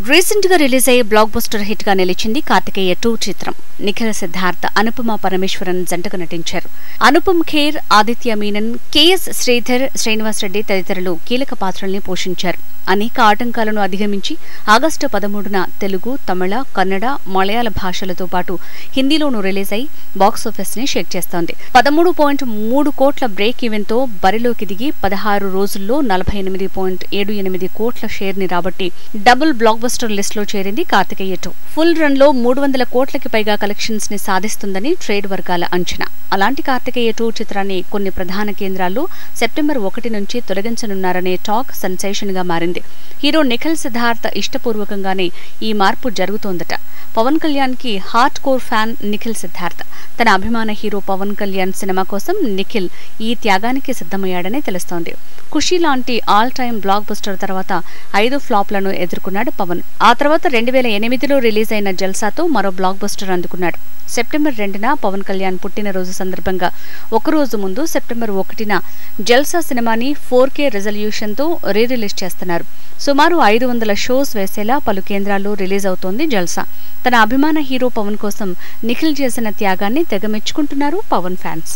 Recent గా release అయ్యే block buster hit గా నిలిచింది కార్తికేయ 2 చిత్రం. నిఖిల్ సిద్ధార్థ్, అనుపమ పరమేశ్వరన్ జంటగా నటించారు. అనుపమ్ ఖేర్, ఆదిత్య మీనన్, కెఎస్ శ్రీధర్, శ్రీనివాస్ రెడ్డి తదితరులు కీలక పాత్రల్ని పోషించారు. అనేక ఆటంకాలను అధిగమించి ఆగస్టు 13న తెలుగు, తమిళ, కన్నడ, మలయాళ భాషలతో పాటు హిందీలోనూ రిలీజ్ అయి బాక్సాఫీస్ ని షేక్ చేస్తోంది. 13.3 కోట్ల బ్రేక్ ఈవెన్ తో బరిలోకి దిగి 16 రోజుల్లో 48.78 కోట్ల షేర్ ని రాబట్టి డబుల్ బ్లాక్ బస్టర్ లిస్ట్ లో చేరింది కార్తికేయ 2. ఫుల్ రన్ లో 300 కోట్లకి పైగా కలెక్షన్స్ ని సాధిస్తుందని ట్రేడ్ వర్గాల అంచనా. అలాంటి కార్తికేయ 2 చిత్రాన్ని కొన్ని ప్రధాన కేంద్రాల్లో సెప్టెంబర్ 1 నుంచి తొలగించనున్నారనే టాక్ సెన్సేషన్ గా మారింది. హీరో నిఖిల్ సిద్ధార్థ్ ఇష్టపూర్వకంగానే ఈ మార్పు జరుగుతోందట. పవన్ కళ్యాణ్ కి hard core fan Nikhil Siddharth. తన అభిమాన హీరో పవన్ కళ్యాణ్ సినిమా కోసం నిఖిల్ ఈ త్యాగానికి సిద్ధమయ్యాడని తెలుస్తోంది. ఖుషి లాంటి ఆల్ టైమ్ బ్లాక్ బస్టర్ తర్వాత 5 ఫ్లాప్లను ఎదుర్కొన్నాడు పవన్. ఆ తర్వాత 2008లో రిలీజ్ అయిన జల్సాతో మరో బ్లాక్ బస్టర్ అందుకున్నాడు. సెప్టెంబర్ 2న పవన్ కళ్యాణ్ పుట్టినరోజు సందర్భంగా ఒకరోజు ముందు సెప్టెంబర్ 1న జల్సా సినిమాని 4K రెజల్యూషన్ తో రిలీజ్ చేస్తున్నారు. సుమారు 500 షోస్ వేసేలా పలు కేంద్రాల్లో రిలీజ్ అవుతోంది జల్సా. తన అభిమాన హీరో పవన్ కోసం నిఖిల్ చేసిన త్యాగాన్ని తెగ మెచ్చుకుంటున్నారు పవన్ ఫ్యాన్స్.